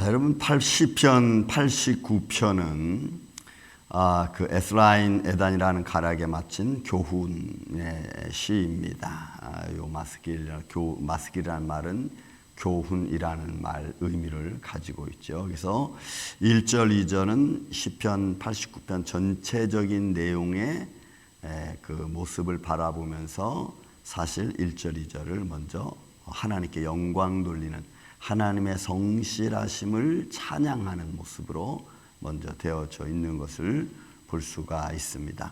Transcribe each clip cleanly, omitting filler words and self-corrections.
자, 여러분, 시편 89편은 그 에스라인 에단이라는 가락에 맞춘 교훈의 시입니다. 요 마스길이라는 말은 교훈이라는 말 의미를 가지고 있죠. 그래서 1절, 2절은 시편 89편 전체적인 내용의 그 모습을 바라보면서 사실 1절, 2절을 먼저 하나님께 영광 돌리는 하나님의 성실하심을 찬양하는 모습으로 먼저 되어져 있는 것을 볼 수가 있습니다.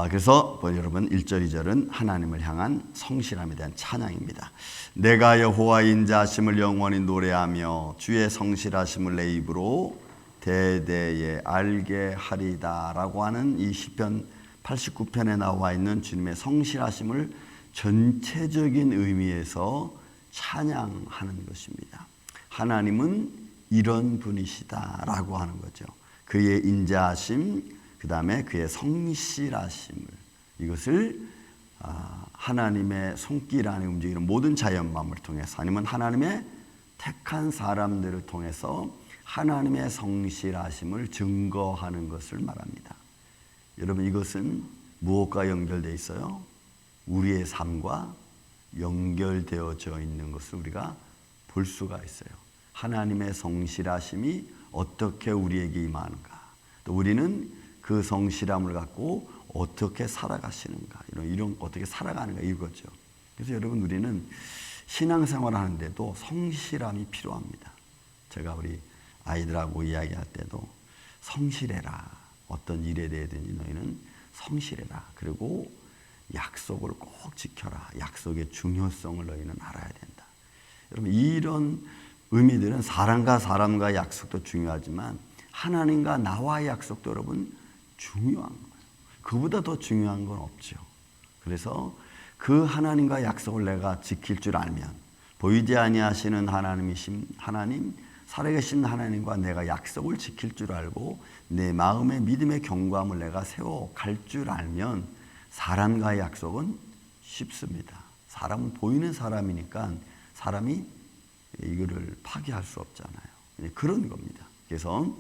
그래서 여러분 1절, 2절은 하나님을 향한 성실함에 대한 찬양입니다. 내가 여호와의 인자하심을 영원히 노래하며 주의 성실하심을 내 입으로 대대에 알게 하리다 라고 하는 이 시편 89편에 나와 있는 주님의 성실하심을 전체적인 의미에서 찬양하는 것입니다. 하나님은 이런 분이시다라고 하는 거죠. 그의 인자하심, 그 다음에 그의 성실하심을, 이것을 하나님의 손길 안에 움직이는 모든 자연만을 통해서, 아니면 하나님의 택한 사람들을 통해서 하나님의 성실하심을 증거하는 것을 말합니다. 여러분, 이것은 무엇과 연결되어 있어요? 우리의 삶과 연결되어져 있는 것을 우리가 볼 수가 있어요. 하나님의 성실하심이 어떻게 우리에게 임하는가, 또 우리는 그 성실함을 갖고 어떻게 살아가시는가, 이런 어떻게 살아가는가, 이거죠. 그래서 여러분, 우리는 신앙생활을 하는데도 성실함이 필요합니다. 제가 우리 아이들하고 이야기할 때도 성실해라. 어떤 일에 대해든지 너희는 성실해라. 그리고 약속을 꼭 지켜라. 약속의 중요성을 너희는 알아야 된다. 여러분, 이런 의미들은 사람과 사람과의 약속도 중요하지만 하나님과 나와의 약속도 여러분 중요한 거예요. 그보다 더 중요한 건 없죠. 그래서 그 하나님과 약속을 내가 지킬 줄 알면, 보이지 아니하시는 하나님, 살아계신 하나님과 내가 약속을 지킬 줄 알고 내 마음의 믿음의 경고함을 내가 세워갈 줄 알면 사람과의 약속은 쉽습니다. 사람은 보이는 사람이니까 사람이 이거를 파괴할 수 없잖아요. 그런 겁니다. 그래서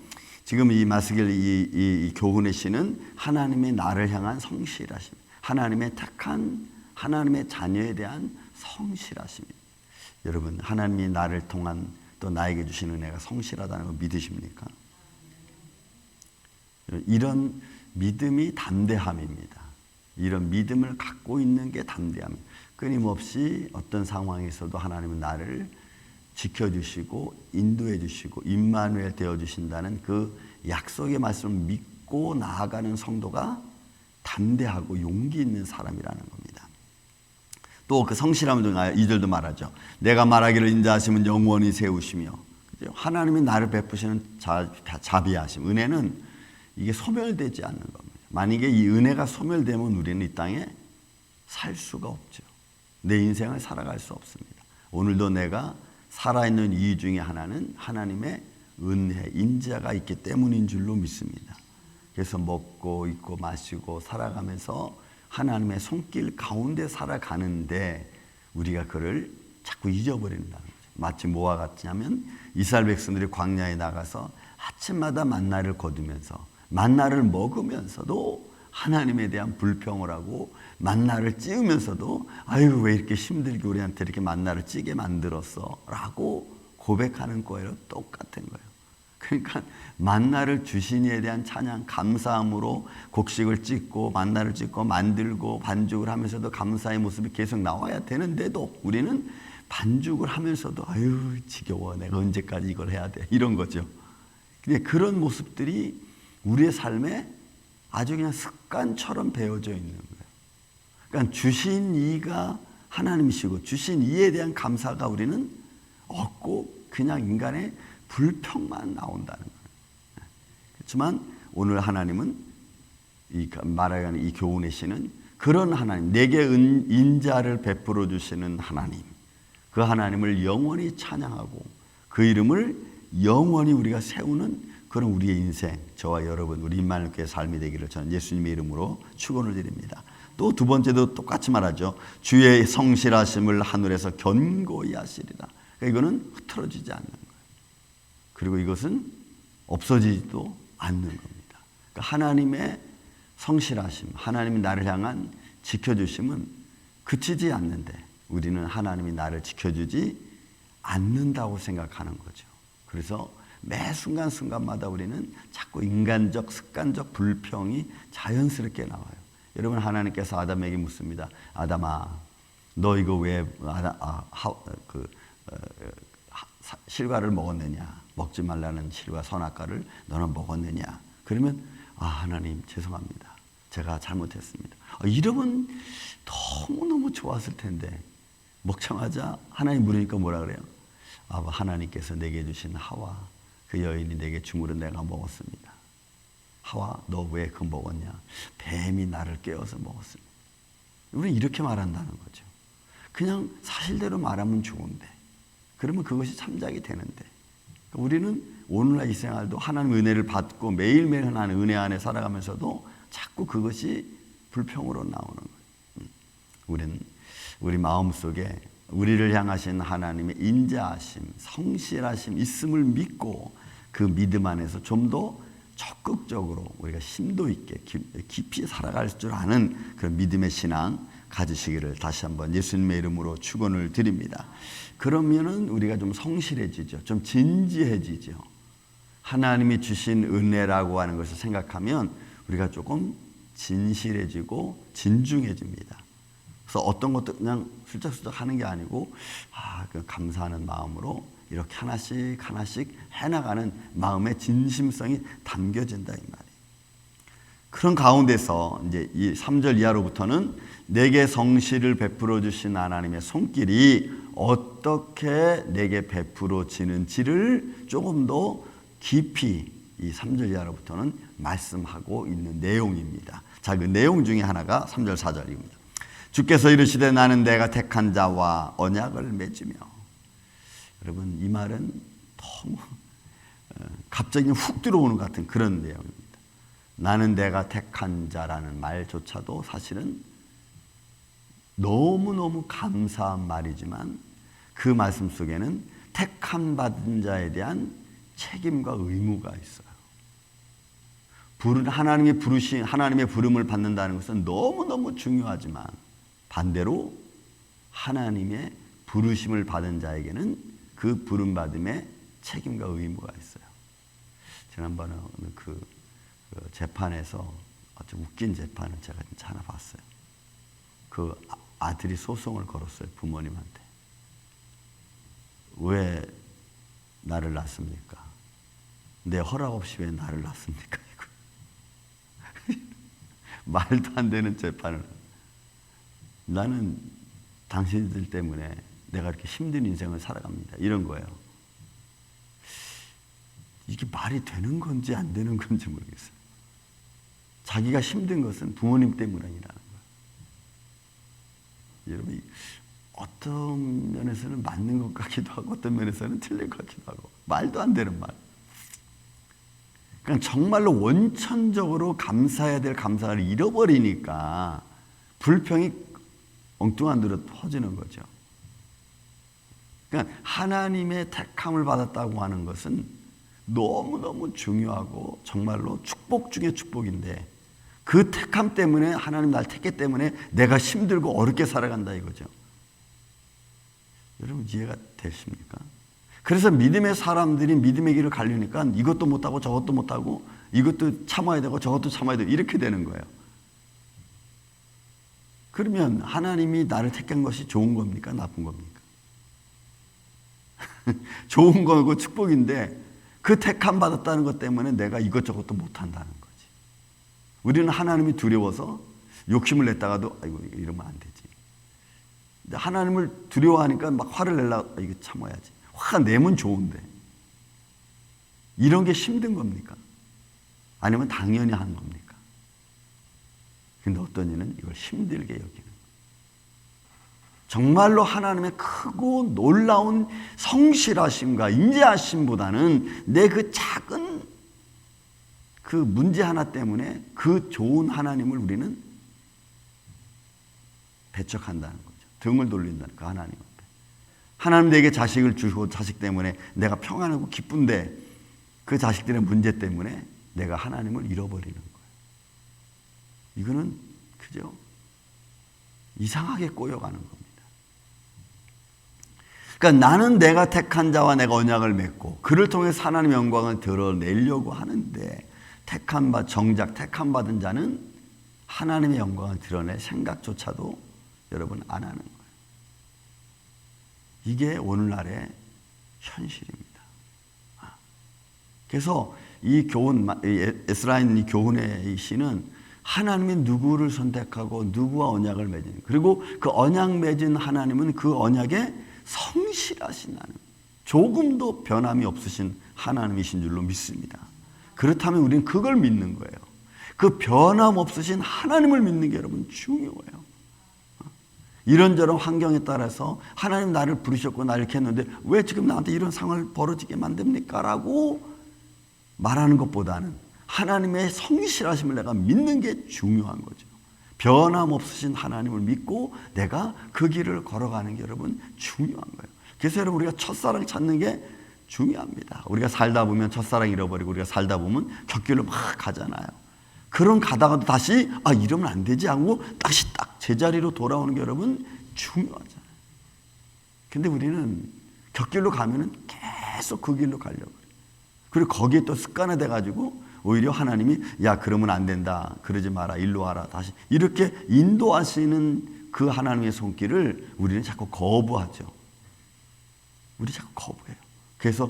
지금 이 마스길 이 교훈의 시는 하나님의 나를 향한 성실하심, 하나님의 택한 하나님의 자녀에 대한 성실하심입니다. 여러분, 하나님이 나를 통한 또 나에게 주신 은혜가 성실하다는 거 믿으십니까? 이런 믿음이 담대함입니다. 이런 믿음을 갖고 있는 게 담대함입니다. 끊임없이 어떤 상황에서도 하나님은 나를 지켜주시고 인도해 주시고 임마누엘 되어주신다는 그 약속의 말씀을 믿고 나아가는 성도가 담대하고 용기 있는 사람이라는 겁니다. 또 그 성실함을 통하여 2절도 말하죠. 내가 말하기를 인자하심은 영원히 세우시며, 하나님이 나를 베푸시는 자비하심, 은혜는 이게 소멸되지 않는 겁니다. 만약에 이 은혜가 소멸되면 우리는 이 땅에 살 수가 없죠. 내 인생을 살아갈 수 없습니다. 오늘도 내가 살아있는 이유 중에 하나는 하나님의 은혜, 인자가 있기 때문인 줄로 믿습니다. 그래서 먹고 입고 마시고 살아가면서 하나님의 손길 가운데 살아가는데 우리가 그를 자꾸 잊어버린다는 거죠. 마치 뭐와 같냐면 이스라엘 백성들이 광야에 나가서 아침마다 만나를 거두면서 만나를 먹으면서도 하나님에 대한 불평을 하고, 만나를 찌우면서도 아유 왜 이렇게 힘들게 우리한테 이렇게 만나를 찌게 만들었어 라고 고백하는 거예요. 똑같은 거예요. 그러니까 만나를 주신 이에 대한 찬양, 감사함으로 곡식을 찢고 만나를 찢고 만들고 반죽을 하면서도 감사의 모습이 계속 나와야 되는데도 우리는 반죽을 하면서도 아유 지겨워, 내가 언제까지 이걸 해야 돼, 이런 거죠. 근데 그런 모습들이 우리의 삶에 아주 그냥 습관처럼 배어져 있는 거예요. 그러니까 주신 이가 하나님이시고 주신 이에 대한 감사가 우리는 없고 그냥 인간의 불평만 나온다는 거예요. 그렇지만 오늘 하나님은 말하는 이 교훈의 시는 그런 하나님, 내게 인자를 베풀어 주시는 하나님, 그 하나님을 영원히 찬양하고 그 이름을 영원히 우리가 세우는 그런 우리의 인생, 저와 여러분, 우리 임마누엘 교회의 삶이 되기를 저는 예수님의 이름으로 축원을 드립니다. 또 두 번째도 똑같이 말하죠. 주의 성실하심을 하늘에서 견고히 하시리라. 그러니까 이거는 흐트러지지 않는 거예요. 그리고 이것은 없어지지도 않는 겁니다. 그러니까 하나님의 성실하심, 하나님이 나를 향한 지켜주심은 그치지 않는데 우리는 하나님이 나를 지켜주지 않는다고 생각하는 거죠. 그래서 매 순간순간마다 우리는 자꾸 인간적, 습관적 불평이 자연스럽게 나와요. 여러분, 하나님께서 아담에게 묻습니다. 아담아, 너 이거 왜 실과를 먹었느냐? 먹지 말라는 실과 선악과를 너는 먹었느냐? 그러면 하나님 죄송합니다. 제가 잘못했습니다. 이러면 너무너무 좋았을 텐데 먹자마자 하나님 물으니까 뭐라 그래요? 하나님께서 내게 주신 하와 그 여인이 내게 주물은 내가 먹었습니다. 하와, 너 왜 그거 먹었냐? 뱀이 나를 깨워서 먹었습니다. 우리는 이렇게 말한다는 거죠. 그냥 사실대로 말하면 좋은데, 그러면 그것이 참작이 되는데, 우리는 오늘날 이 생활도 하나님 은혜를 받고 매일매일 하나님 은혜 안에 살아가면서도 자꾸 그것이 불평으로 나오는 거예요. 우리는 우리 마음속에 우리를 향하신 하나님의 인자하심, 성실하심 있음을 믿고 그 믿음 안에서 좀 더 적극적으로 우리가 심도 있게 깊이 살아갈 줄 아는 그런 믿음의 신앙 가지시기를 다시 한번 예수님의 이름으로 축원을 드립니다. 그러면은 우리가 좀 성실해지죠. 좀 진지해지죠. 하나님이 주신 은혜라고 하는 것을 생각하면 우리가 조금 진실해지고 진중해집니다. 그래서 어떤 것도 그냥 슬쩍슬쩍 하는 게 아니고 그 감사하는 마음으로 이렇게 하나씩 하나씩 해나가는 마음의 진심성이 담겨진다 이 말이에요. 그런 가운데서 이제 이 3절 이하로부터는 내게 성실을 베풀어 주신 하나님의 손길이 어떻게 내게 베풀어지는지를 조금 더 깊이 이 3절 이하로부터는 말씀하고 있는 내용입니다. 자, 그 내용 중에 하나가 3절 4절입니다. 주께서 이르시되 나는 내가 택한 자와 언약을 맺으며. 여러분, 이 말은 너무 갑자기 훅 들어오는 것 같은 그런 내용입니다. 나는 내가 택한 자라는 말조차도 사실은 너무너무 감사한 말이지만 그 말씀 속에는 택함 받은 자에 대한 책임과 의무가 있어요. 하나님의 부름을 받는다는 것은 너무너무 중요하지만 반대로 하나님의 부르심을 받은 자에게는 그 부름받음의 책임과 의무가 있어요. 지난번에 그 재판에서 아주 웃긴 재판을 제가 하나 봤어요. 그 아들이 소송을 걸었어요. 부모님한테. 왜 나를 낳습니까? 내 허락 없이 왜 나를 낳습니까? 말도 안 되는 재판을. 나는 당신들 때문에 내가 이렇게 힘든 인생을 살아갑니다. 이런 거예요. 이게 말이 되는 건지 안 되는 건지 모르겠어요. 자기가 힘든 것은 부모님 때문이라는 거예요. 여러분, 어떤 면에서는 맞는 것 같기도 하고 어떤 면에서는 틀린 것 같기도 하고 말도 안 되는 말. 그냥 정말로 원천적으로 감사해야 될 감사를 잃어버리니까 불평이 엉뚱한 데로 터지는 거죠. 그러니까 하나님의 택함을 받았다고 하는 것은 너무너무 중요하고 정말로 축복 중에 축복인데 그 택함 때문에 하나님 날 택했기 때문에 내가 힘들고 어렵게 살아간다 이거죠. 여러분 이해가 되십니까? 그래서 믿음의 사람들이 믿음의 길을 가려니까 이것도 못하고 저것도 못하고 이것도 참아야 되고 저것도 참아야 되고 이렇게 되는 거예요. 그러면 하나님이 나를 택한 것이 좋은 겁니까? 나쁜 겁니까? 좋은 거고 축복인데 그 택함 받았다는 것 때문에 내가 이것저것도 못한다는 거지. 우리는 하나님이 두려워서 욕심을 냈다가도 아이고 이러면 안 되지. 근데 하나님을 두려워하니까 막 화를 내려고 이거 참아야지. 화가 내면 좋은데 이런 게 힘든 겁니까? 아니면 당연히 한 겁니까? 근데 어떤 이는 이걸 힘들게 여기는 거예요. 정말로 하나님의 크고 놀라운 성실하심과 인자하심보다는 내 그 작은 그 문제 하나 때문에 그 좋은 하나님을 우리는 배척한다는 거죠. 등을 돌린다는 그 하나님 앞에. 하나님 내게 자식을 주시고 자식 때문에 내가 평안하고 기쁜데 그 자식들의 문제 때문에 내가 하나님을 잃어버리는 거예요. 이거는 그죠? 이상하게 꼬여가는 겁니다. 그러니까 나는 내가 택한 자와 내가 언약을 맺고 그를 통해서 하나님의 영광을 드러내려고 하는데 정작 택함 받은 자는 하나님의 영광을 드러낼 생각조차도 여러분 안 하는 거예요. 이게 오늘날의 현실입니다. 그래서 이 교훈, 에스라인 이 교훈의 이 시는 하나님이 누구를 선택하고 누구와 언약을 맺은, 그리고 그 언약 맺은 하나님은 그 언약에 성실하신 하나님, 조금도 변함이 없으신 하나님이신 줄로 믿습니다. 그렇다면 우리는 그걸 믿는 거예요. 그 변함 없으신 하나님을 믿는 게 여러분 중요해요. 이런저런 환경에 따라서 하나님 나를 부르셨고 나 이렇게 했는데 왜 지금 나한테 이런 상황을 벌어지게 만듭니까? 라고 말하는 것보다는 하나님의 성실하심을 내가 믿는 게 중요한 거죠. 변함없으신 하나님을 믿고 내가 그 길을 걸어가는 게 여러분 중요한 거예요. 그래서 여러분 우리가 첫사랑 찾는 게 중요합니다. 우리가 살다 보면 첫사랑 잃어버리고 우리가 살다 보면 곁길로 막 가잖아요. 그런 가다가도 다시 이러면 안 되지 하고 다시 딱 제자리로 돌아오는 게 여러분 중요하잖아요. 근데 우리는 곁길로 가면은 계속 그 길로 가려고 그래요. 그리고 거기에 또 습관화돼 가지고 오히려 하나님이 야 그러면 안 된다, 그러지 마라, 일로 와라, 다시 이렇게 인도하시는 그 하나님의 손길을 우리는 자꾸 거부하죠. 우리 자꾸 거부해요. 그래서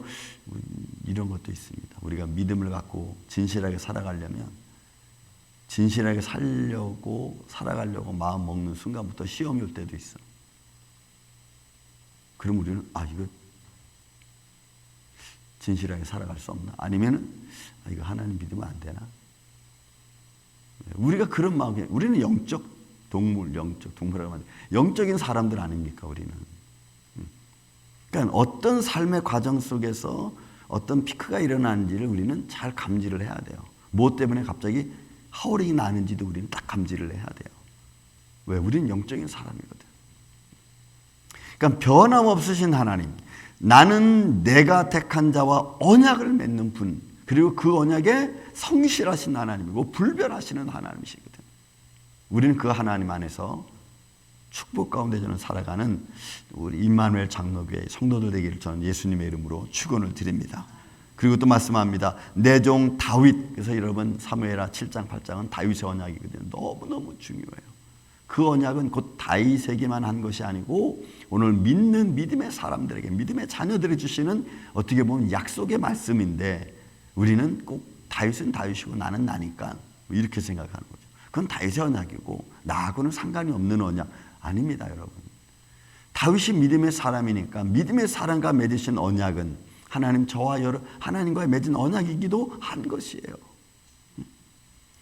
이런 것도 있습니다. 우리가 믿음을 갖고 진실하게 살아가려면, 진실하게 살아가려고 마음 먹는 순간부터 시험이 올 때도 있어. 그럼 우리는 이거 진실하게 살아갈 수 없나? 아니면은 이거 하나님 믿으면 안 되나? 우리가 그런 마음이에요. 우리는 영적 동물이라고 하면 영적인 사람들 아닙니까? 우리는. 그러니까 어떤 삶의 과정 속에서 어떤 피크가 일어나는지를 우리는 잘 감지를 해야 돼요. 무엇 때문에 갑자기 하울링이 나는지도 우리는 딱 감지를 해야 돼요. 왜? 우리는 영적인 사람이거든. 그러니까 변함없으신 하나님, 나는 내가 택한 자와 언약을 맺는 분, 그리고 그 언약에 성실하신 하나님이고 불변하시는 하나님이시거든. 우리는 그 하나님 안에서 축복 가운데 저는 살아가는 우리 임마누엘 장로교회 성도들 되기를 저는 예수님의 이름으로 축원을 드립니다. 그리고 또 말씀합니다. 내 종 다윗, 그래서 여러분 사무엘하 7장 8장은 다윗의 언약이거든요. 너무너무 중요해요. 그 언약은 곧 다윗에게만 한 것이 아니고 오늘 믿는 믿음의 사람들에게, 믿음의 자녀들이 주시는 어떻게 보면 약속의 말씀인데, 우리는 꼭 다윗은 다윗이고 나는 나니까 이렇게 생각하는 거죠. 그건 다윗의 언약이고 나하고는 상관이 없는 언약 아닙니다, 여러분. 다윗이 믿음의 사람이니까 믿음의 사람과 맺으신 언약은 하나님과 맺은 언약이기도 한 것이에요.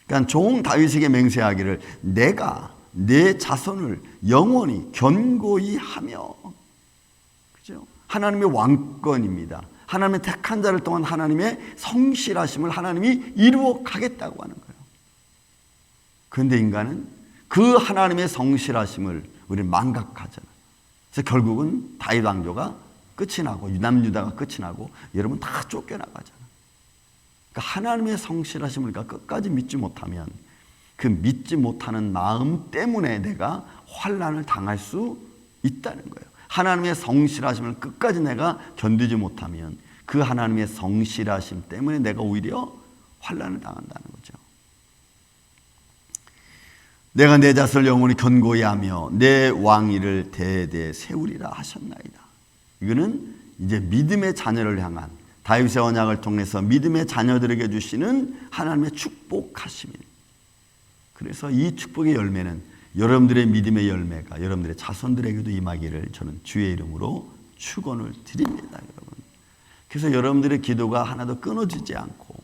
그러니까 종 다윗에게 맹세하기를 내가 내 자손을 영원히 견고히 하며, 그죠? 하나님의 왕권입니다. 하나님의 택한 자를 통한 하나님의 성실하심을 하나님이 이루어 가겠다고 하는 거예요. 그런데 인간은 그 하나님의 성실하심을 우리는 망각하잖아요. 그래서 결국은 다윗 왕조가 끝이 나고 남유다가 끝이 나고 여러분 다 쫓겨나가잖아요. 그러니까 하나님의 성실하심을 우리가 끝까지 믿지 못하면 그 믿지 못하는 마음 때문에 내가 환난을 당할 수 있다는 거예요. 하나님의 성실하심을 끝까지 내가 견디지 못하면 그 하나님의 성실하심 때문에 내가 오히려 환난을 당한다는 거죠. 내가 내 자손을 영원히 견고히 하며 내 왕위를 대대 세우리라 하셨나이다. 이거는 이제 믿음의 자녀를 향한 다윗의 언약을 통해서 믿음의 자녀들에게 주시는 하나님의 축복하심입니다. 그래서 이 축복의 열매는 여러분들의 믿음의 열매가 여러분들의 자손들에게도 임하기를 저는 주의 이름으로 축원을 드립니다, 여러분. 그래서 여러분들의 기도가 하나도 끊어지지 않고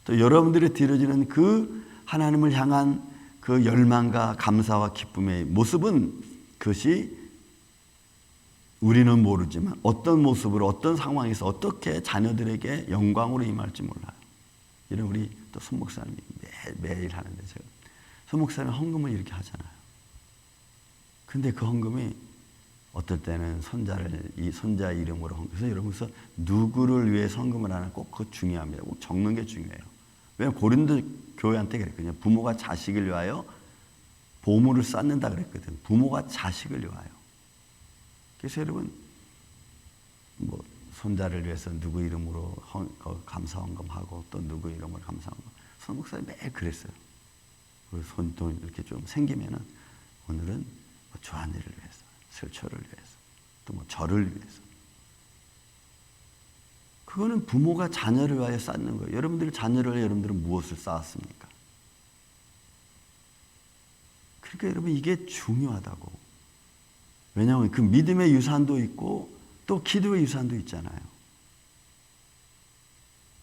또 여러분들이 드려지는 그 하나님을 향한 그 열망과 감사와 기쁨의 모습은 그것이 우리는 모르지만 어떤 모습으로 어떤 상황에서 어떻게 자녀들에게 영광으로 임할지 몰라요. 이런 우리 또 손 목사님이 매일 하는데 손 목사님 헌금을 이렇게 하잖아요. 근데 그 헌금이 어떨 때는 이 손자 이름으로 그래서 여러분께서 누구를 위해 헌금을 하나 꼭 그거 중요합니다. 꼭 적는 게 중요해요. 왜냐하면 고린도 교회한테 그랬거든요. 부모가 자식을 위하여 보물을 쌓는다 그랬거든. 부모가 자식을 위하여. 그래서 여러분 뭐 손자를 위해서 누구 이름으로 감사 헌금하고 또 누구 이름으로 감사 헌금. 선 목사님 매일 그랬어요. 손돈 이렇게 좀 생기면은 오늘은 뭐 조한이를 위해서, 설초를 위해서, 또 뭐 저를 위해서. 그거는 부모가 자녀를 위하여 쌓는 거예요. 여러분들이 자녀를 위해 여러분들은 무엇을 쌓았습니까? 그러니까 여러분 이게 중요하다고. 왜냐하면 그 믿음의 유산도 있고 또 기도의 유산도 있잖아요.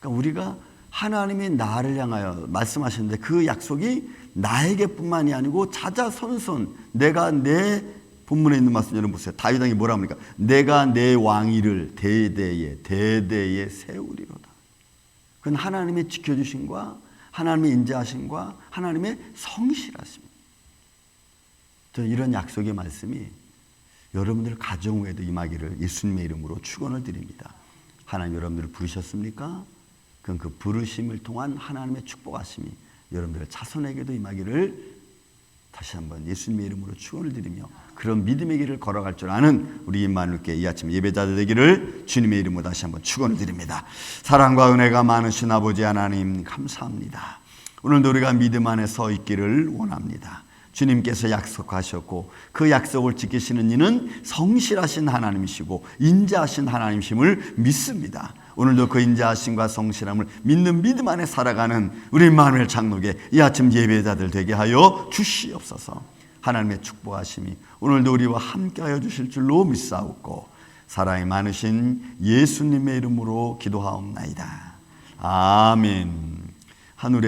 그러니까 우리가 하나님이 나를 향하여 말씀하시는데 그 약속이 나에게뿐만이 아니고 자자손손 내가 내 본문에 있는 말씀 여러분 보세요. 다윗 왕이 뭐라 합니까? 내가 내 왕위를 대대에 세우리로다. 그건 하나님의 지켜주심과 하나님의 인자하심과 하나님의 성실하심입니다. 저는 이런 약속의 말씀이 여러분들 가정 외에도 임하기를 예수님의 이름으로 축원을 드립니다. 하나님 여러분들을 부르셨습니까? 그건 그 부르심을 통한 하나님의 축복하심이 여러분들의 자손에게도 임하기를 다시 한번 예수님의 이름으로 축원을 드리며 그런 믿음의 길을 걸어갈 줄 아는 우리 임마누엘교회 이 아침 예배자들 되기를 주님의 이름으로 다시 한번 축원을 드립니다. 사랑과 은혜가 많으신 아버지 하나님 감사합니다. 오늘도 우리가 믿음 안에 서 있기를 원합니다. 주님께서 약속하셨고 그 약속을 지키시는 이는 성실하신 하나님이시고 인자하신 하나님이심을 믿습니다. 오늘도 그 인자하심과 성실함을 믿는 믿음 안에 살아가는 우리 임마누엘 장로교 이 아침 예배자들 되게 하여 주시옵소서. 하나님의 축복하심이 오늘도 우리와 함께하여 주실 줄로 믿사옵고 사랑이 많으신 예수님의 이름으로 기도하옵나이다. 아멘. 하늘에